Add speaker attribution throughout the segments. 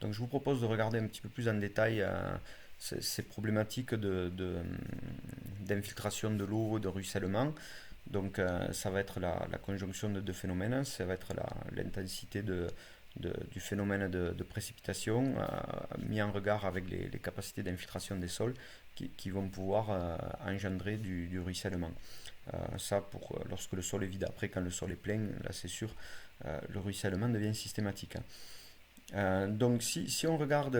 Speaker 1: Donc je vous propose de regarder un petit peu plus en détail ces problématiques d'infiltration de l'eau, de ruissellement. Donc ça va être la conjonction de deux phénomènes, ça va être l'intensité du phénomène de précipitation mis en regard avec les capacités d'infiltration des sols qui vont pouvoir engendrer du ruissellement. Ça pour lorsque le sol est vide. Après, quand le sol est plein, là c'est sûr, le ruissellement devient systématique, hein. Donc si on regarde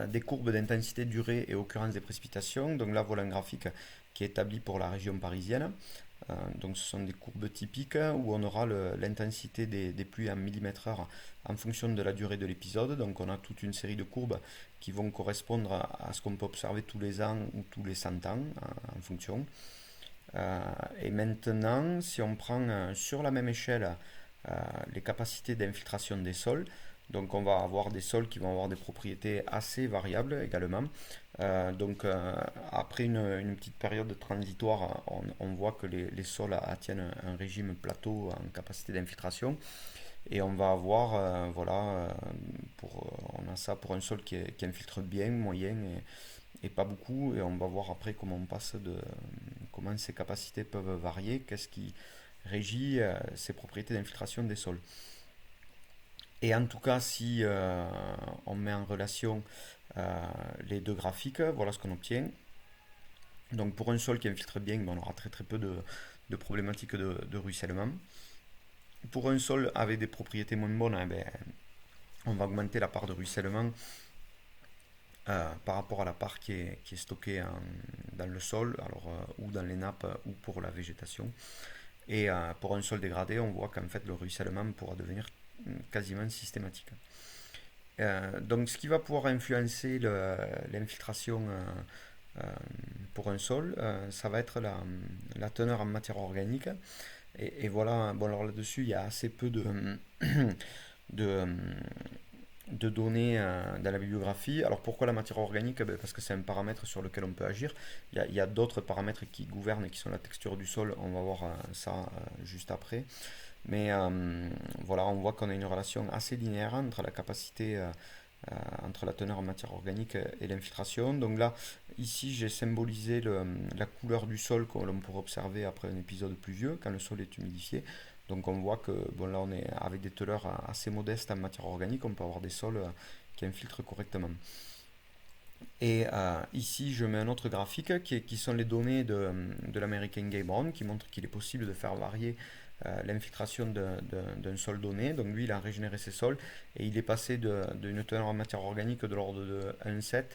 Speaker 1: des courbes d'intensité, durée et occurrence des précipitations, donc là voilà un graphique qui est établi pour la région parisienne. Donc ce sont des courbes typiques où on aura l'intensité des pluies en millimètres heure en fonction de la durée de l'épisode. Donc on a toute une série de courbes qui vont correspondre à ce qu'on peut observer tous les ans ou tous les 100 ans en fonction. Et maintenant, si on prend sur la même échelle les capacités d'infiltration des sols, donc on va avoir des sols qui vont avoir des propriétés assez variables également. Après une petite période transitoire, on voit que les sols attiennent un régime plateau en capacité d'infiltration. Et on va avoir, on a ça pour un sol qui infiltre bien, moyen et pas beaucoup. Et on va voir après comment ces capacités peuvent varier, qu'est-ce qui régit ces propriétés d'infiltration des sols. Et en tout cas, si on met en relation les deux graphiques, voilà ce qu'on obtient. Donc pour un sol qui infiltre bien, ben, on aura très très peu de problématiques de ruissellement. Pour un sol avec des propriétés moins bonnes, eh ben, on va augmenter la part de ruissellement par rapport à la part qui est stockée dans le sol, alors, ou dans les nappes ou pour la végétation. Et pour un sol dégradé, on voit qu'en fait le ruissellement pourra devenir quasiment systématique. Donc ce qui va pouvoir influencer l'infiltration pour un sol, ça va être la teneur en matière organique. Et voilà, bon alors là-dessus, il y a assez peu de, de données dans la bibliographie. Alors pourquoi la matière organique? Ben, parce que c'est un paramètre sur lequel on peut agir. Il y a d'autres paramètres qui gouvernent, qui sont la texture du sol. On va voir ça juste après. Mais voilà, on voit qu'on a une relation assez linéaire entre la capacité, entre la teneur en matière organique et l'infiltration. Donc là, ici, j'ai symbolisé la couleur du sol que l'on pourrait observer après un épisode pluvieux, quand le sol est humidifié. Donc on voit que bon, là, on est avec des teneurs assez modestes en matière organique, on peut avoir des sols qui infiltrent correctement. Et ici, je mets un autre graphique qui sont les données de l'American Gay Brown qui montre qu'il est possible de faire varier l'infiltration d'un sol donné. Donc lui, il a régénéré ses sols et il est passé d'une teneur en matière organique de l'ordre de 1,7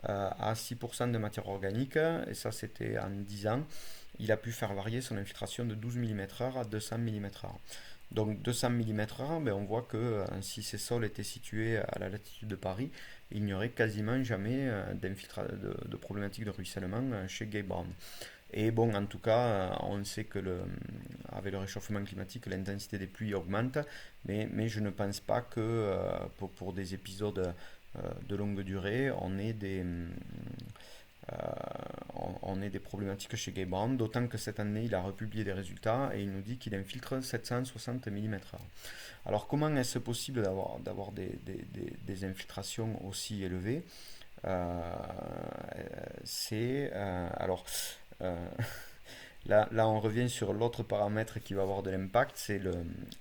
Speaker 1: à 6% de matière organique. Et ça, c'était en 10 ans. Il a pu faire varier son infiltration de 12 mm/h à 200 mm/h. Donc 200 mm/h, ben, on voit que si ces sols étaient situés à la latitude de Paris, il n'y aurait quasiment jamais de problématique de ruissellement chez Gay Brown. Et bon, en tout cas, on sait que avec le réchauffement climatique, l'intensité des pluies augmente, mais je ne pense pas que pour des épisodes de longue durée, on ait des problématiques chez Gay Brown, d'autant que cette année, il a republié des résultats et il nous dit qu'il infiltre 760 mm/h. Alors, comment est-ce possible d'avoir des infiltrations aussi élevées? Euh, c'est alors euh, là, on revient sur l'autre paramètre qui va avoir de l'impact,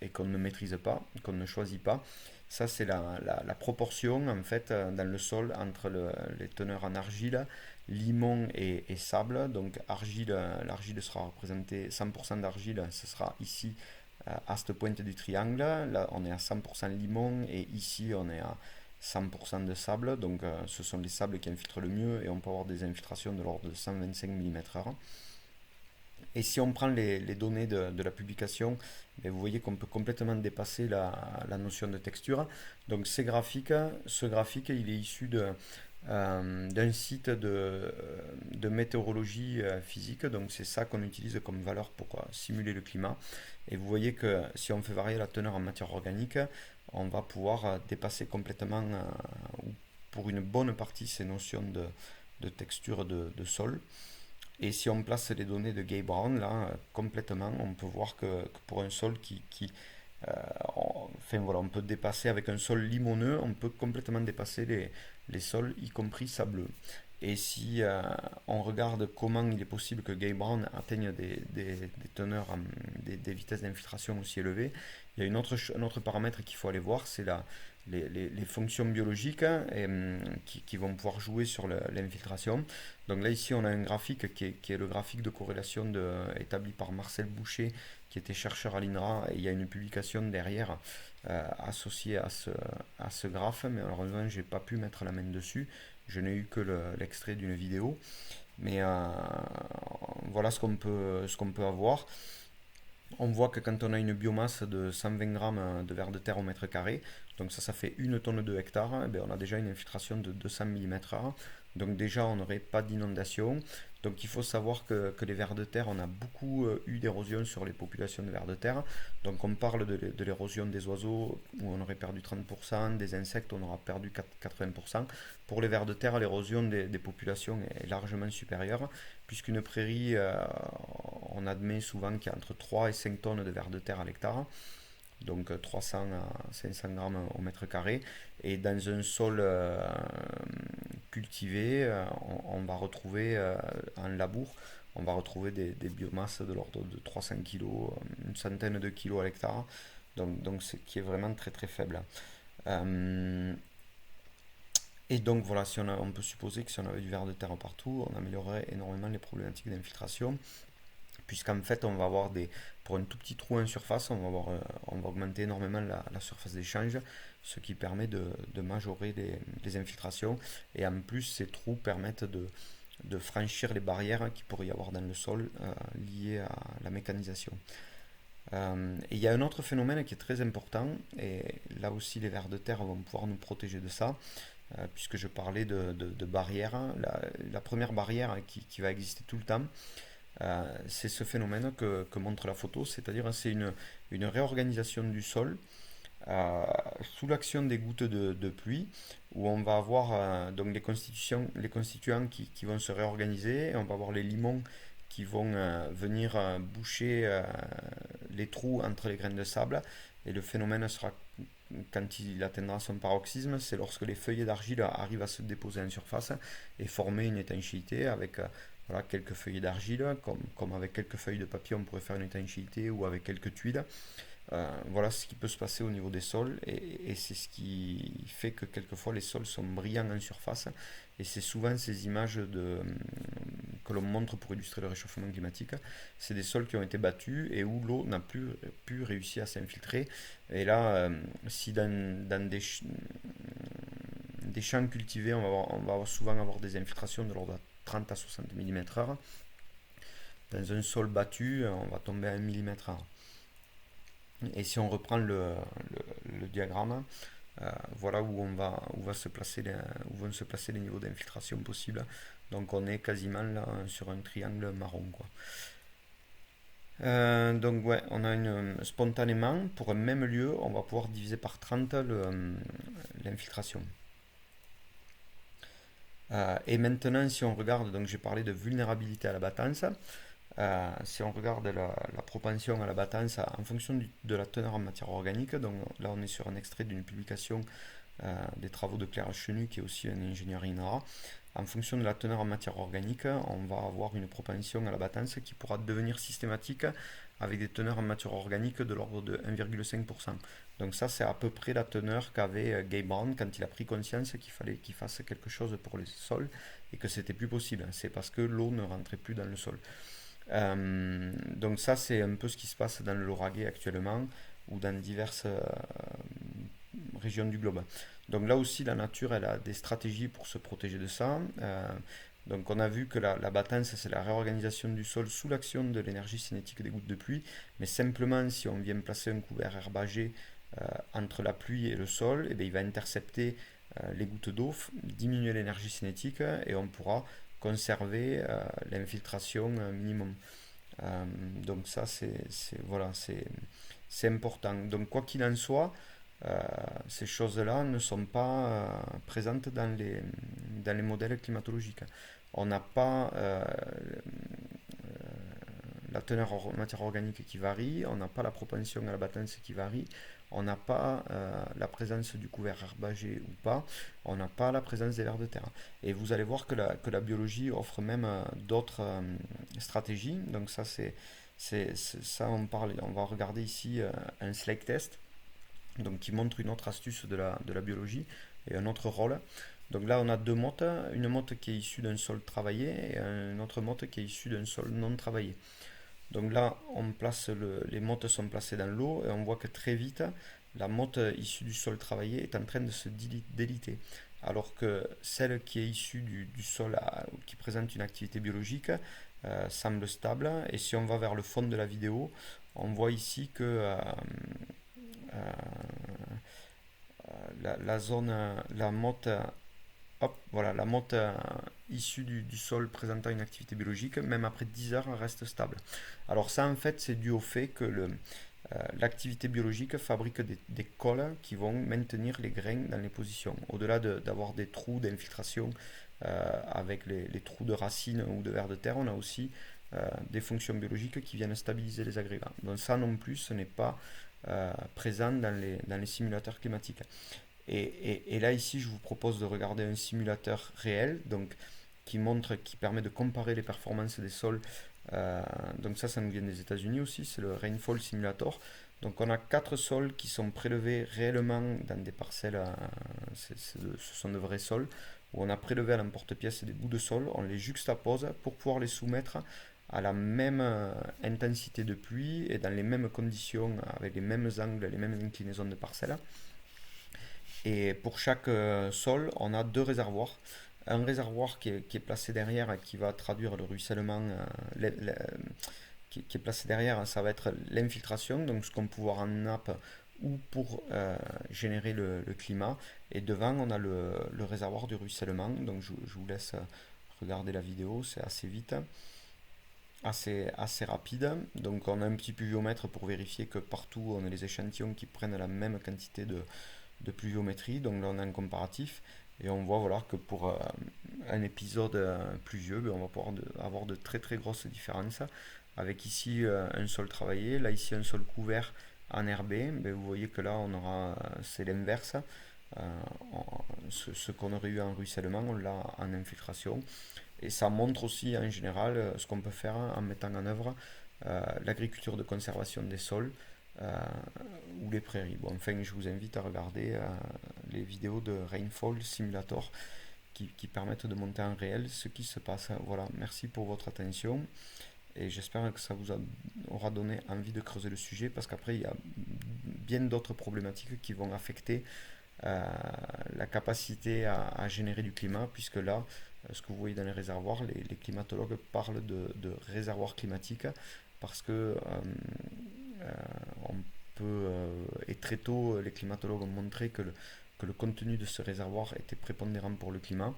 Speaker 1: et qu'on ne maîtrise pas, qu'on ne choisit pas. Ça, c'est la proportion en fait dans le sol entre les teneurs en argile, limon et sable. Donc l'argile sera représentée 100% d'argile, ce sera ici à cette pointe du triangle. Là, on est à 100% limon et ici, on est à 100% de sable. Donc ce sont les sables qui infiltrent le mieux et on peut avoir des infiltrations de l'ordre de 125 mm/h. Et si on prend les données de la publication, ben, vous voyez qu'on peut complètement dépasser la notion de texture. Donc ce graphique, il est issu d'un site de météorologie physique. Donc c'est ça qu'on utilise comme valeur pour simuler le climat. Et vous voyez que si on fait varier la teneur en matière organique, on va pouvoir dépasser complètement, ou pour une bonne partie, ces notions de texture de sol. Et si on place les données de Gay Brown, là, complètement, on peut voir que pour un sol Enfin voilà, on peut dépasser avec un sol limoneux, on peut complètement dépasser les sols, y compris sableux. Et si on regarde comment il est possible que Gay Brown atteigne des teneurs, des vitesses d'infiltration aussi élevées, il y a un autre paramètre qu'il faut aller voir, c'est les fonctions biologiques qui vont pouvoir jouer sur l'infiltration. Donc là ici on a un graphique qui est le graphique de corrélation établi par Marcel Boucher, qui était chercheur à l'INRA, et il y a une publication derrière associée à ce graphe, mais malheureusement j'ai pas pu mettre la main dessus. Je n'ai eu que l'extrait d'une vidéo. Mais voilà ce qu'on peut avoir. On voit que quand on a une biomasse de 120 grammes de vers de terre au mètre carré, donc ça fait une tonne de hectare, et bien on a déjà une infiltration de 200 mm/h. Donc déjà on n'aurait pas d'inondation. Donc il faut savoir que les vers de terre, on a beaucoup eu d'érosion sur les populations de vers de terre. Donc on parle de l'érosion des oiseaux où on aurait perdu 30%, des insectes on aura perdu 80%. Pour les vers de terre, l'érosion des populations est largement supérieure, puisqu'une prairie, on admet souvent qu'il y a entre 3 et 5 tonnes de vers de terre à l'hectare, donc 300 à 500 grammes au mètre carré. Et dans un sol cultivé, on va retrouver en labour, on va retrouver des biomasses de l'ordre de 300 kg, une centaine de kilos à l'hectare, donc ce qui est vraiment très très faible. Euh, et donc voilà, si on peut supposer que si on avait du ver de terre partout, on améliorerait énormément les problématiques d'infiltration, puisqu'en fait on va avoir pour un tout petit trou en surface, on va augmenter énormément la surface d'échange, ce qui permet de majorer les infiltrations, et en plus ces trous permettent de franchir les barrières qu'il pourrait y avoir dans le sol liées à la mécanisation. Et il y a un autre phénomène qui est très important, et là aussi les vers de terre vont pouvoir nous protéger de ça, puisque je parlais de barrières. La première barrière qui va exister tout le temps, c'est ce phénomène que montre la photo, c'est-à-dire c'est une réorganisation du sol euh, sous l'action des gouttes de pluie, où on va avoir donc les constituants qui vont se réorganiser, et on va avoir les limons qui vont venir boucher les trous entre les graines de sable, et le phénomène sera, quand il atteindra son paroxysme, c'est lorsque les feuillets d'argile arrivent à se déposer en surface et former une étanchéité avec voilà, quelques feuillets d'argile, comme avec quelques feuilles de papier on pourrait faire une étanchéité, ou avec quelques tuiles. Voilà ce qui peut se passer au niveau des sols, et c'est ce qui fait que quelquefois les sols sont brillants en surface, et c'est souvent ces images que l'on montre pour illustrer le réchauffement climatique. C'est des sols qui ont été battus et où l'eau n'a plus pu réussir à s'infiltrer, et là si dans des champs cultivés on va souvent avoir des infiltrations de l'ordre de 30 à 60 mm/h. Dans un sol battu on va tomber à 1 mm/h. Et si on reprend le diagramme, voilà où vont se placer les niveaux d'infiltration possibles. Donc on est quasiment là sur un triangle marron, quoi. Donc ouais, on a spontanément, pour un même lieu, on va pouvoir diviser par 30 l'infiltration. Et maintenant, si on regarde, donc j'ai parlé de vulnérabilité à la battance. Si on regarde la propension à la battance en fonction de la teneur en matière organique, donc là on est sur un extrait d'une publication des travaux de Claire Chenu, qui est aussi un ingénieur INRA. En fonction de la teneur en matière organique, on va avoir une propension à la battance qui pourra devenir systématique avec des teneurs en matière organique de l'ordre de 1,5%. Donc ça, c'est à peu près la teneur qu'avait Gay Brown quand il a pris conscience qu'il fallait qu'il fasse quelque chose pour les sols, et que c'était plus possible. C'est parce que l'eau ne rentrait plus dans le sol. Donc ça, c'est un peu ce qui se passe dans le Lauragais actuellement, ou dans diverses régions du globe. Donc là aussi, la nature, elle a des stratégies pour se protéger de ça. Donc on a vu que la battance, c'est la réorganisation du sol sous l'action de l'énergie cinétique des gouttes de pluie. Mais simplement, si on vient placer un couvert herbagé entre la pluie et le sol, eh bien, il va intercepter les gouttes d'eau, diminuer l'énergie cinétique, et on pourra conserver l'infiltration minimum. Donc ça, voilà, c'est important. Donc quoi qu'il en soit, ces choses-là ne sont pas présentes dans les modèles climatologiques. On n'a pas la teneur en matière organique qui varie, on n'a pas la propension à la battance qui varie, on n'a pas la présence du couvert herbagé ou pas, on n'a pas la présence des vers de terre. Et vous allez voir que la biologie offre même d'autres stratégies. Donc ça, ça on va regarder ici un slake test, donc qui montre une autre astuce de la biologie et un autre rôle. Donc là, on a deux mottes, une motte qui est issue d'un sol travaillé et une autre motte qui est issue d'un sol non travaillé. Donc là, les mottes sont placées dans l'eau et on voit que très vite, la motte issue du sol travaillé est en train de se déliter. Alors que celle qui est issue du sol qui présente une activité biologique semble stable. Et si on va vers le fond de la vidéo, on voit ici que euh, la zone, la motte, hop, voilà, la motte issue du sol présentant une activité biologique, même après 10 heures, reste stable. Alors ça, en fait, c'est dû au fait que l'activité biologique fabrique des cols qui vont maintenir les grains dans les positions. Au-delà d'avoir des trous d'infiltration avec les trous de racines ou de vers de terre, on a aussi des fonctions biologiques qui viennent stabiliser les agrégats. Donc ça non plus, ce n'est pas présent dans les simulateurs climatiques. Et là ici, je vous propose de regarder un simulateur réel, donc qui permet de comparer les performances des sols. Donc ça nous vient des États-Unis aussi, c'est le Rainfall Simulator. Donc on a 4 sols qui sont prélevés réellement dans des parcelles, ce sont de vrais sols, où on a prélevé à l'emporte-pièce des bouts de sol, on les juxtapose pour pouvoir les soumettre à la même intensité de pluie et dans les mêmes conditions, avec les mêmes angles, les mêmes inclinaisons de parcelles. Et pour chaque sol, on a deux réservoirs. Un réservoir qui est placé derrière, qui va traduire le ruissellement, qui est placé derrière, ça va être l'infiltration, donc ce qu'on peut voir en nappe ou pour générer le climat. Et devant, on a le réservoir du ruissellement. Donc je vous laisse regarder la vidéo, c'est assez vite, assez rapide. Donc on a un petit pluviomètre pour vérifier que partout on a les échantillons qui prennent la même quantité de pluviométrie. Donc là on a un comparatif et on voit voilà, que pour un épisode pluvieux, on va pouvoir avoir de très très grosses différences. Avec ici un sol travaillé, là ici un sol couvert enherbé, vous voyez que là on aura, c'est l'inverse. Euh, ce qu'on aurait eu en ruissellement, on l'a en infiltration. Et ça montre aussi en général ce qu'on peut faire en mettant en œuvre l'agriculture de conservation des sols ou les prairies. Bon, enfin, je vous invite à regarder les vidéos de Rainfall Simulator qui permettent de monter en réel ce qui se passe. Voilà, merci pour votre attention et j'espère que ça vous aura donné envie de creuser le sujet parce qu'après il y a bien d'autres problématiques qui vont affecter la capacité à générer du climat, puisque là, ce que vous voyez dans les réservoirs, les climatologues parlent de réservoirs climatiques, parce que on peut, et très tôt, les climatologues ont montré que le contenu de ce réservoir était prépondérant pour le climat.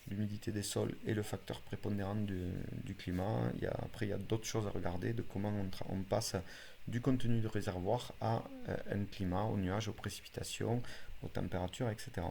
Speaker 1: L'humidité des sols est le facteur prépondérant du climat. Après, il y a d'autres choses à regarder, de comment on passe du contenu du réservoir à un climat, aux nuages, aux précipitations, aux températures, etc.